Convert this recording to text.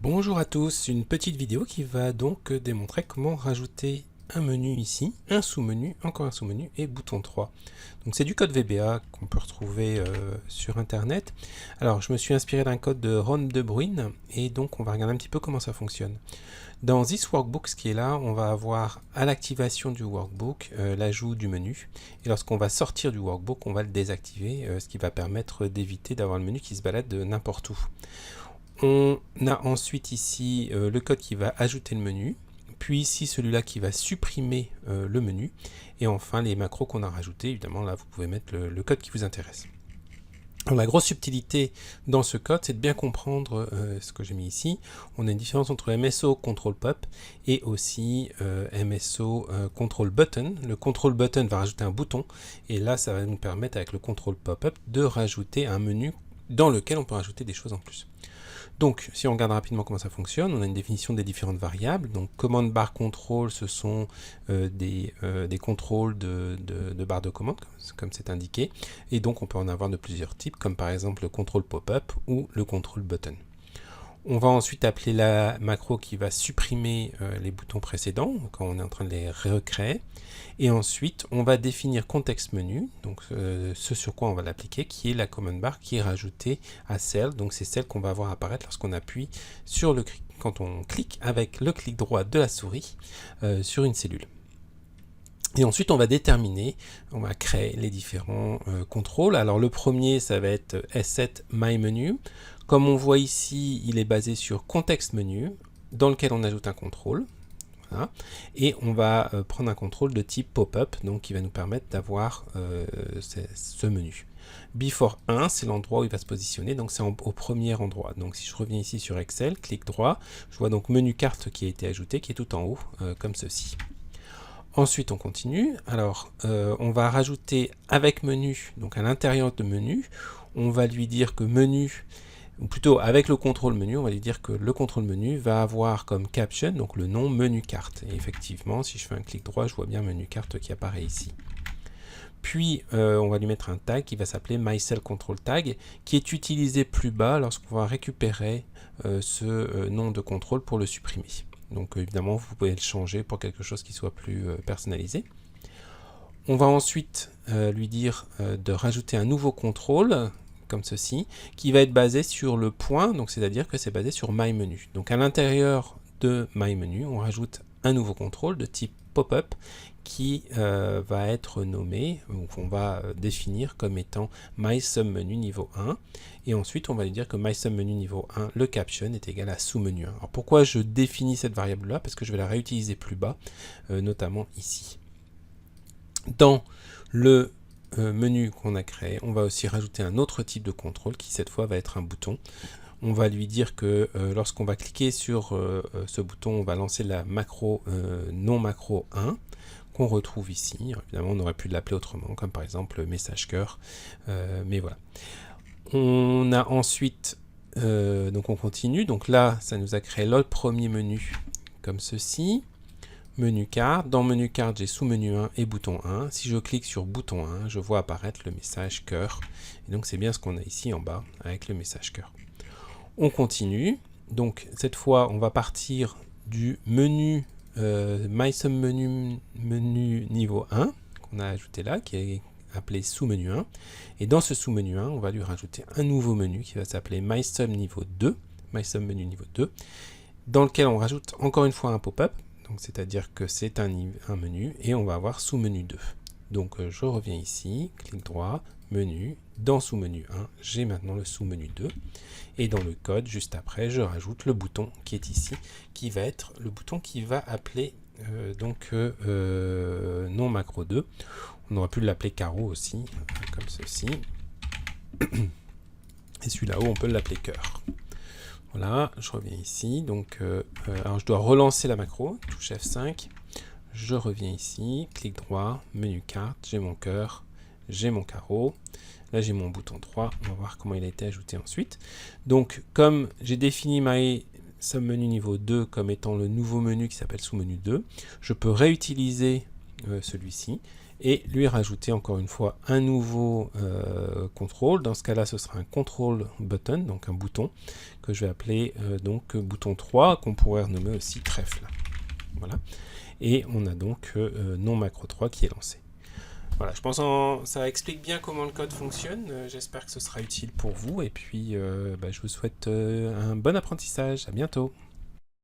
Bonjour à tous, une petite vidéo qui va donc démontrer comment rajouter un menu ici, un sous-menu, encore un sous-menu et bouton 3. Donc c'est du code VBA qu'on peut retrouver sur internet. Alors je me suis inspiré d'un code de Ron De Bruyn et donc on va regarder un petit peu comment ça fonctionne. Dans This Workbook, ce qui est là, on va avoir à l'activation du workbook l'ajout du menu. Et lorsqu'on va sortir du workbook, on va le désactiver, ce qui va permettre d'éviter d'avoir le menu qui se balade de n'importe où. On a ensuite ici le code qui va ajouter le menu, puis ici celui-là qui va supprimer le menu, et enfin les macros qu'on a rajoutés. Évidemment, là vous pouvez mettre le code qui vous intéresse. Alors, la grosse subtilité dans ce code, c'est de bien comprendre ce que j'ai mis ici. On a une différence entre MSO Control Pop et aussi MSO Control Button. Le Control Button va rajouter un bouton, et là ça va nous permettre avec le Control Pop-up de rajouter un menu dans lequel on peut rajouter des choses en plus. Donc, si on regarde rapidement comment ça fonctionne, on a une définition des différentes variables. Donc, command bar control, ce sont des contrôles de barre de commande, comme c'est indiqué. Et donc, on peut en avoir de plusieurs types, comme par exemple le contrôle pop-up ou le contrôle button. On va ensuite appeler la macro qui va supprimer les boutons précédents, quand on est en train de les recréer. Et ensuite, on va définir contexte menu, donc ce sur quoi on va l'appliquer, qui est la command bar qui est rajoutée à celle. Donc c'est celle qu'on va voir apparaître lorsqu'on appuie sur quand on clique avec le clic droit de la souris sur une cellule. Et ensuite, on va déterminer, on va créer les différents contrôles. Alors le premier, ça va être S7 My Menu. Comme on voit ici, il est basé sur contexte menu, dans lequel on ajoute un contrôle. Voilà. Et on va prendre un contrôle de type pop-up, donc qui va nous permettre d'avoir ce menu. Before 1, c'est l'endroit où il va se positionner, donc c'est au premier endroit. Donc si je reviens ici sur Excel, clic droit, je vois donc menu carte qui a été ajouté, qui est tout en haut, comme ceci. Ensuite, on continue. Alors, on va rajouter avec menu, donc à l'intérieur de menu, on va lui dire que menu, ou plutôt avec le contrôle menu, on va lui dire que le contrôle menu va avoir comme caption, donc le nom menu carte. Et effectivement, si je fais un clic droit, je vois bien menu carte qui apparaît ici. Puis, on va lui mettre un tag qui va s'appeler MyCellControlTag, qui est utilisé plus bas lorsqu'on va récupérer ce nom de contrôle pour le supprimer. Donc évidemment, vous pouvez le changer pour quelque chose qui soit plus personnalisé. On va ensuite lui dire de rajouter un nouveau contrôle, comme ceci, qui va être basé sur le point, donc c'est-à-dire que c'est basé sur MyMenu. Donc à l'intérieur de MyMenu, on rajoute un nouveau contrôle de type pop-up qui va être nommé, donc on va définir comme étant MySubMenu niveau 1, et ensuite on va lui dire que MySubMenu niveau 1, le caption est égal à sous-menu 1. Alors pourquoi je définis cette variable là? Parce que je vais la réutiliser plus bas, notamment ici. Dans le menu qu'on a créé, on va aussi rajouter un autre type de contrôle qui cette fois va être un bouton. On va lui dire que lorsqu'on va cliquer sur ce bouton, on va lancer la macro non macro 1 qu'on retrouve ici. Évidemment, on aurait pu l'appeler autrement, comme par exemple message cœur, mais voilà. On a ensuite, donc on continue, donc là, ça nous a créé le premier menu, comme ceci. Menu carte, dans menu carte, j'ai sous-menu 1 et bouton 1. Si je clique sur bouton 1, je vois apparaître le message cœur. Et donc c'est bien ce qu'on a ici en bas, avec le message cœur. On continue, donc cette fois, on va partir du menu MySubMenu menu niveau 1 qu'on a ajouté là, qui est appelé sous-menu 1. Et dans ce sous-menu 1, on va lui rajouter un nouveau menu qui va s'appeler MySub niveau 2, MySubMenu niveau 2, dans lequel on rajoute encore une fois un pop-up, donc c'est-à-dire que c'est un menu, et on va avoir sous-menu 2. Donc je reviens ici, clic droit, menu, dans sous-menu 1, j'ai maintenant le sous-menu 2. Et dans le code, juste après, je rajoute le bouton qui est ici, qui va être le bouton qui va appeler non macro 2. On aurait pu l'appeler carreau aussi, comme ceci. Et celui-là haut, on peut l'appeler cœur. Voilà, je reviens ici. Donc, alors je dois relancer la macro, touche F5. Je reviens ici, clic droit, menu carte, j'ai mon cœur, j'ai mon carreau. Là, j'ai mon bouton 3. On va voir comment il a été ajouté ensuite. Donc, comme j'ai défini MySubMenu niveau 2 comme étant le nouveau menu qui s'appelle sous-menu 2, je peux réutiliser celui-ci et lui rajouter encore une fois un nouveau contrôle. Dans ce cas-là, ce sera un control button, donc un bouton que je vais appeler donc bouton 3, qu'on pourrait renommer aussi trèfle. Voilà. Et on a donc non macro 3 qui est lancé. Voilà, je pense que ça explique bien comment le code fonctionne. J'espère que ce sera utile pour vous. Et puis, je vous souhaite un bon apprentissage. À bientôt.